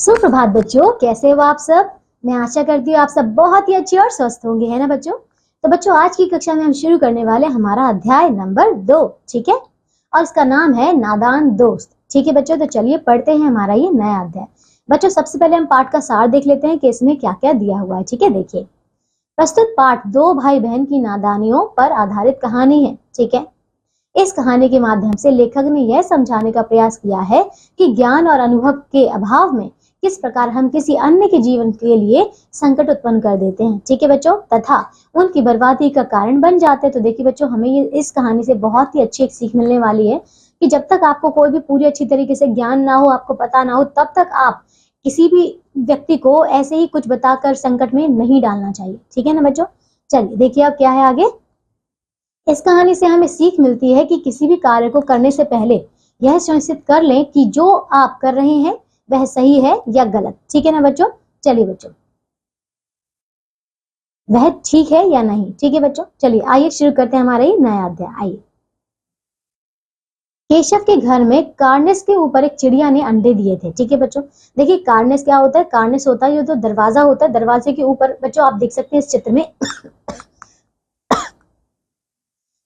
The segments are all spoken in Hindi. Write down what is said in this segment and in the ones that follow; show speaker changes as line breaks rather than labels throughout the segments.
सुप्रभात बच्चों, कैसे हो आप सब। मैं आशा करती हूँ आप सब बहुत ही अच्छे और स्वस्थ होंगे, है ना बच्चों। तो बच्चों, आज की कक्षा में हम शुरू करने वाले हमारा अध्याय नंबर 2, ठीक है। और इसका नाम है नादान दोस्त, ठीक है बच्चों। तो चलिए पढ़ते हैं हमारा ये नया अध्याय। बच्चों, सबसे पहले हम पाठ का सार देख लेते हैं कि इसमें क्या क्या दिया हुआ है, ठीक है। देखिए, प्रस्तुत पाठ दो भाई बहन की नादानियों पर आधारित कहानी है, ठीक है। इस कहानी के माध्यम से लेखक ने यह समझाने का प्रयास किया है कि ज्ञान और अनुभव के अभाव में किस प्रकार हम किसी अन्य के जीवन के लिए संकट उत्पन्न कर देते हैं, ठीक है बच्चों, तथा उनकी बर्बादी का कारण बन जाते हैं। तो देखिए बच्चों, हमें ये इस कहानी से बहुत ही अच्छी एक सीख मिलने वाली है कि जब तक आपको कोई भी पूरी अच्छी तरीके से ज्ञान ना हो, आपको पता ना हो, तब तक आप किसी भी व्यक्ति को ऐसे ही कुछ बताकर संकट में नहीं डालना चाहिए, ठीक है ना बच्चों। चलिए देखिए अब क्या है आगे। इस कहानी से हमें सीख मिलती है कि किसी भी कार्य को करने से पहले यह सुनिश्चित कर लें कि जो आप कर रहे हैं वह सही है या गलत, ठीक है ना बच्चों। चलिए बच्चों, वह ठीक है या नहीं, ठीक है बच्चों। चलिए आइए शुरू करते हैं हमारा ये नया अध्याय। आइए। केशव के घर में कार्निस के ऊपर एक चिड़िया ने अंडे दिए थे, ठीक है बच्चों। देखिए कार्निस क्या होता है। कार्निस होता है ये तो दरवाजा होता है। दरवाजे के ऊपर बच्चों आप देख सकते हैं इस चित्र में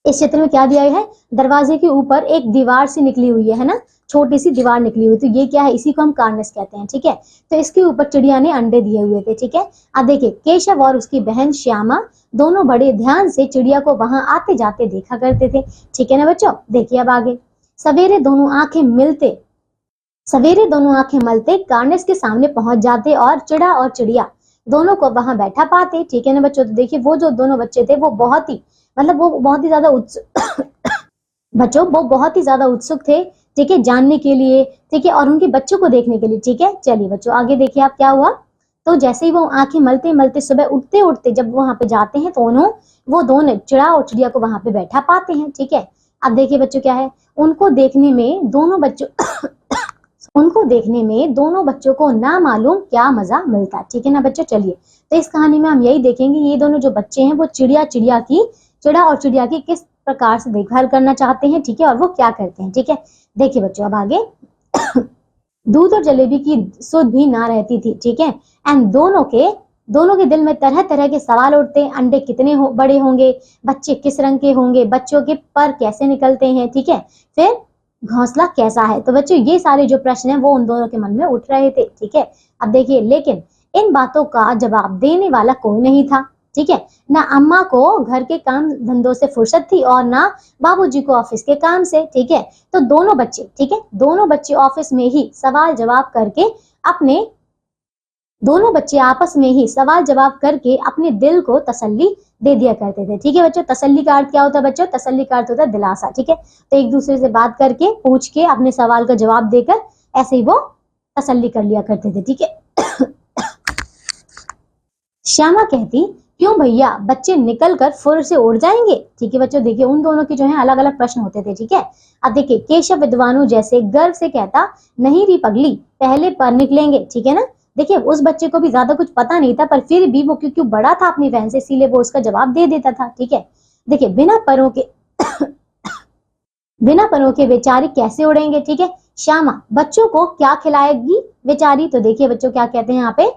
इस चित्र में क्या दिया है, दरवाजे के ऊपर एक दीवार सी निकली हुई है ना, छोटी सी दीवार निकली हुई। तो ये क्या है, इसी को हम कार्निस कहते हैं, ठीक है। तो इसके ऊपर चिड़िया ने अंडे दिए हुए थे, ठीक है। अब देखिए, केशव और उसकी बहन श्यामा दोनों बड़े ध्यान से चिड़िया को वहां आते जाते देखा करते थे, ठीक है ना बच्चों। देखिए अब आगे। सवेरे दोनों आंखें मलते कार्निस के सामने पहुंच जाते और चिड़ा और चिड़िया दोनों को वहां बैठा पाते, ठीक है ना बच्चों। तो देखिए वो जो दोनों बच्चे थे वो बहुत ही ज्यादा उत्सुक थे, ठीक है, जानने के लिए, ठीक है, और उनके बच्चों को देखने के लिए, ठीक है। चलिए बच्चों आगे देखिए आप क्या हुआ। तो जैसे ही वो आंखें मलते मलते सुबह उठते उठते जब वहां पे जाते हैं तो वो दोनों चिड़ा और चिड़िया को वहां पे बैठा पाते हैं, ठीक है। अब देखिए बच्चों क्या है, उनको देखने में दोनों बच्चों को ना मालूम क्या मजा मिलता, ठीक है ना बच्चों। चलिए, तो इस कहानी में हम यही देखेंगे, ये दोनों जो बच्चे हैं वो चिड़ा और चिड़िया की किस प्रकार से देखभाल करना चाहते हैं, ठीक है, और वो क्या करते हैं, ठीक है। देखिए बच्चों अब आगे। दूध और जलेबी की सुध भी ना रहती थी, ठीक है। एंड दोनों के दिल में तरह तरह के सवाल उठते। अंडे कितने बड़े होंगे, बच्चे किस रंग के होंगे, बच्चों के पर कैसे निकलते हैं, ठीक है, फिर घोंसला कैसा है। तो बच्चों ये सारे जो प्रश्न हैं वो उन दोनों के मन में उठ रहे थे, ठीक है। अब देखिए, लेकिन इन बातों का जवाब देने वाला कोई नहीं था, ठीक है। ना अम्मा को घर के काम धंधों से फुर्सत थी और ना बाबूजी को ऑफिस के काम से, ठीक है। तो दोनों बच्चे ऑफिस में ही सवाल जवाब करके अपने दिल को तसल्ली दे दिया करते थे, ठीक है बच्चों। तसल्ली का अर्थ क्या होता है बच्चों, तसल्ली का अर्थ होता है दिलासा, ठीक है। तो एक दूसरे से बात करके, पूछ के, अपने सवाल का जवाब देकर ऐसे ही वो तसल्ली कर लिया करते थे, ठीक है। श्यामा कहती, क्यों भैया, बच्चे निकल कर फुर से उड़ जाएंगे, ठीक है बच्चों। देखिए उन दोनों के जो है अलग अलग प्रश्न होते थे, ठीक है। अब देखिए, केशव विद्वानु जैसे गर्व से कहता, नहीं री पगली, पहले पर निकलेंगे, ठीक है ना। देखिए उस बच्चे को भी ज्यादा कुछ पता नहीं था, पर फिर भी वो क्योंकि बड़ा था अपनी बहन से, इसीलिए वो उसका जवाब दे देता था, ठीक है। देखिए बिना परों के बेचारी कैसे उड़ेंगे, ठीक है। श्यामा बच्चों को क्या खिलाएगी बेचारी। तो देखिए बच्चों क्या कहते हैं यहाँ पे,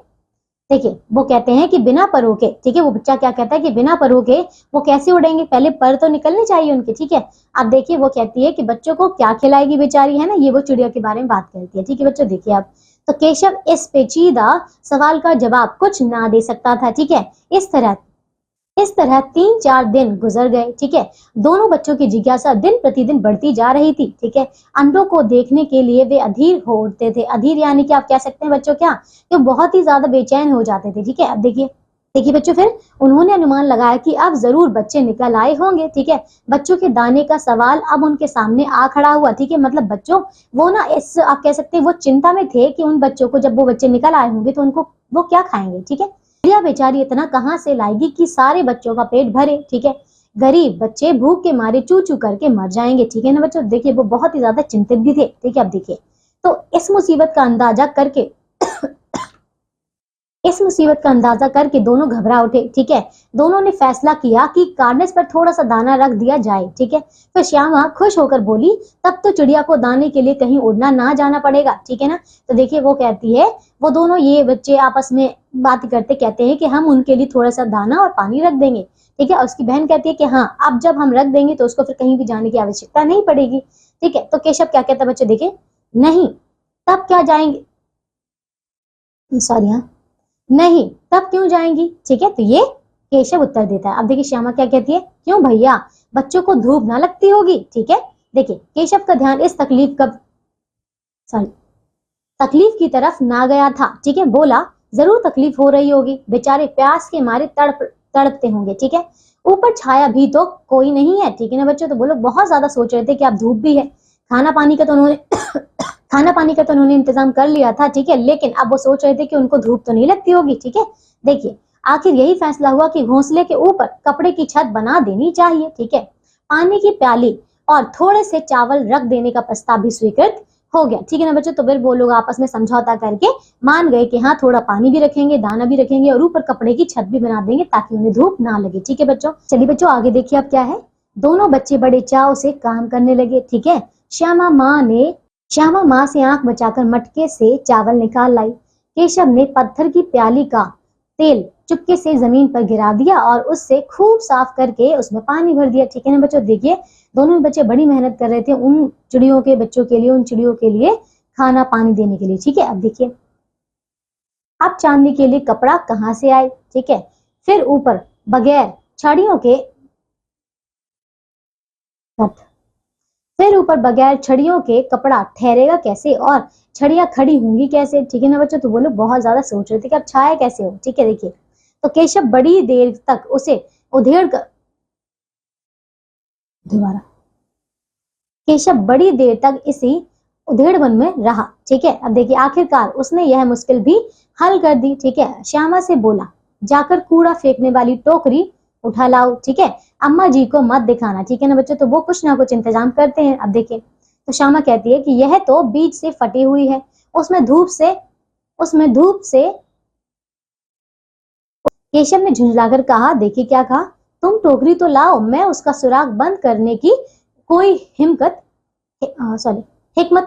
देखिए वो कहते हैं कि बिना परों के, ठीक है, वो बच्चा क्या कहता है कि बिना परों के वो कैसे उड़ेंगे, पहले पर तो निकलने चाहिए उनके, ठीक है। अब देखिए वो कहती है कि बच्चों को क्या खिलाएगी बेचारी, है ना, ये वो चिड़िया के बारे में बात करती है, ठीक है बच्चों। देखिए अब, तो केशव इस पेचीदा सवाल का जवाब कुछ ना दे सकता था, ठीक है। इस तरह 3-4 दिन गुजर गए, ठीक है। दोनों बच्चों की जिज्ञासा दिन प्रतिदिन बढ़ती जा रही थी, ठीक है। अंडों को देखने के लिए वे अधीर हो उठते थे। अधीर यानी कि आप कह सकते हैं बच्चों क्या, कि बहुत ही ज्यादा बेचैन हो जाते थे, ठीक है। अब देखिए बच्चों, फिर उन्होंने अनुमान लगाया कि अब जरूर बच्चे निकल आए होंगे, ठीक है। बच्चों के दाने का सवाल अब उनके सामने आ खड़ा हुआ, ठीक है। मतलब बच्चों वो ना, इस आप कह सकते हैं वो चिंता में थे कि उन बच्चों को, जब वो बच्चे निकल आए होंगे तो उनको वो क्या खाएंगे, ठीक है। चिड़िया बेचारी इतना कहाँ से लाएगी कि सारे बच्चों का पेट भरे, ठीक है। गरीब बच्चे भूख के मारे चू चू करके मर जाएंगे, ठीक है ना बच्चों। देखिए वो बहुत ही ज्यादा चिंतित भी थे, ठीक है। अब देखिए, तो इस मुसीबत का अंदाजा करके इस मुसीबत का अंदाजा करके दोनों घबरा उठे, ठीक है। दोनों ने फैसला किया कि कार्निस पर थोड़ा सा दाना रख दिया जाए, ठीक है। फिर श्यामा खुश होकर बोली, तब तो चिड़िया को दाने के लिए कहीं उड़ना ना जाना पड़ेगा, ठीक है ना। तो देखिए वो कहती है, वो दोनों ये बच्चे आपस में बात करते कहते हैं कि हम उनके लिए थोड़ा सा दाना और पानी रख देंगे, ठीक है। और उसकी बहन कहती है कि हाँ, अब जब हम रख देंगे तो उसको फिर कहीं भी जाने की आवश्यकता नहीं पड़ेगी, ठीक है। तो केशव क्या कहता है बच्चे, देखिए, नहीं तब क्या जाएंगे, सॉरी हाँ, नहीं तब क्यों जाएंगी, ठीक है। तो ये केशव उत्तर देता है। अब देखिए श्यामा क्या कहती है, क्यों भैया, बच्चों को धूप ना लगती होगी, ठीक है। देखिए केशव का ध्यान इस तकलीफ की तरफ ना गया था, ठीक है। बोला, जरूर तकलीफ हो रही होगी, बेचारे प्यास के मारे तड़पते होंगे, ठीक है। ऊपर छाया भी तो कोई नहीं है, ठीक है ना बच्चों। तो वो लोग बहुत ज्यादा सोच रहे थे कि अब धूप भी है, खाना पानी का तो उन्होंने इंतजाम कर लिया था, ठीक है। लेकिन अब वो सोच रहे थे कि उनको धूप तो नहीं लगती होगी, ठीक है। देखिए आखिर यही फैसला हुआ कि घोंसले के ऊपर कपड़े की छत बना देनी चाहिए, ठीक है। पानी की प्याली और थोड़े से चावल रख देने का प्रस्ताव भी स्वीकृत हो गया, ठीक है ना बच्चों। तो फिर वो लोग आपस में समझौता करके मान गए कि हाँ, थोड़ा पानी भी रखेंगे, दाना भी रखेंगे और ऊपर कपड़े की छत भी बना देंगे ताकि उन्हें धूप ना लगे, ठीक है बच्चों। चलिए बच्चों आगे देखिए अब क्या है। दोनों बच्चे बड़े चाव से काम करने लगे, ठीक है। श्यामा माँ से आंख बचाकर मटके से चावल निकाल लाई। केशव ने पत्थर की प्याली का तेल चुपके से जमीन पर गिरा दिया और उससे खूब साफ करके उसमें पानी भर दिया, ठीक है ना बच्चों। देखिए दोनों बच्चे बड़ी मेहनत कर रहे थे उन चिड़ियों के बच्चों के लिए, उन चिड़ियों के लिए खाना पानी देने के लिए, ठीक है। अब देखिए, अब चांदनी के लिए कपड़ा कहाँ से आए, ठीक है। फिर ऊपर बगैर छड़ियों के कपड़ा ठहरेगा कैसे और छड़ियां खड़ी होंगी कैसे, ठीक है ना बच्चों। तो वो लोग बहुत ज्यादा सोच रहे थे कि अब छाया कैसे हो, ठीक है। देखिए तो केशव बड़ी देर तक उसे उधेड़ कर दोबारा केशव बड़ी देर तक इसी उधेड़बन में रहा, ठीक है। अब देखिए आखिरकार उसने यह मुश्किल भी हल कर दी, ठीक है। श्यामा से बोला, जाकर कूड़ा फेंकने वाली टोकरी उठा लाओ, ठीक है। अम्मा जी को मत दिखाना, ठीक है ना बच्चों। तो वो कुछ ना कुछ इंतजाम करते हैं। अब देखिए तो श्यामा कहती है कि यह तो बीच से फटी हुई है, उसमें धूप से केशव ने झुंझलाकर कहा, देखिए क्या कहा, तुम टोकरी तो लाओ, मैं उसका सुराग बंद करने की कोई हिकमत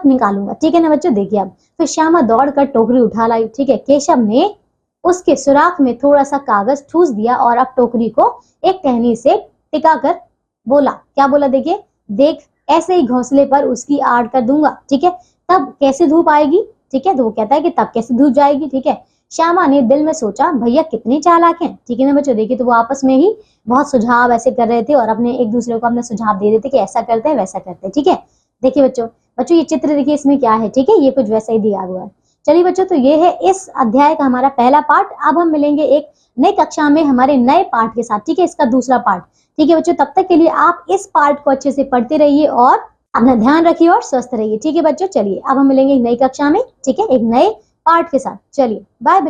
निकालूंगा, ठीक है ना बच्चों। देखिए अब तो श्यामा दौड़कर टोकरी उठा लाई, ठीक है। केशव ने उसके सुराख में थोड़ा सा कागज ठूस दिया और अब टोकरी को एक टहनी से टिका कर बोला, क्या बोला, देखिए, देख ऐसे ही घोंसले पर उसकी आड़ कर दूंगा, ठीक है। तब कैसे धूप आएगी, ठीक है। तो वो कहता है कि तब कैसे धूप जाएगी, ठीक है। श्यामा ने दिल में सोचा, भैया कितने चालाक हैं, ठीक है ना बच्चों। देखिए तो वो आपस में ही बहुत सुझाव ऐसे कर रहे थे और अपने एक दूसरे को अपने सुझाव दे रहे थे कि ऐसा करते हैं वैसा करते हैं, ठीक है। देखिए बच्चों ये चित्र देखिए इसमें क्या है, ठीक है। ये कुछ वैसा ही दिया हुआ है। चलिए बच्चों तो ये है इस अध्याय का हमारा पहला पार्ट। अब हम मिलेंगे एक नई कक्षा में हमारे नए पार्ट के साथ, ठीक है, इसका दूसरा पार्ट, ठीक है बच्चों। तब तक के लिए आप इस पार्ट को अच्छे से पढ़ते रहिए और अपना ध्यान रखिए और स्वस्थ रहिए, ठीक है बच्चों। चलिए अब हम मिलेंगे एक नई कक्षा में, ठीक है, एक नए पार्ट के साथ। चलिए बाय।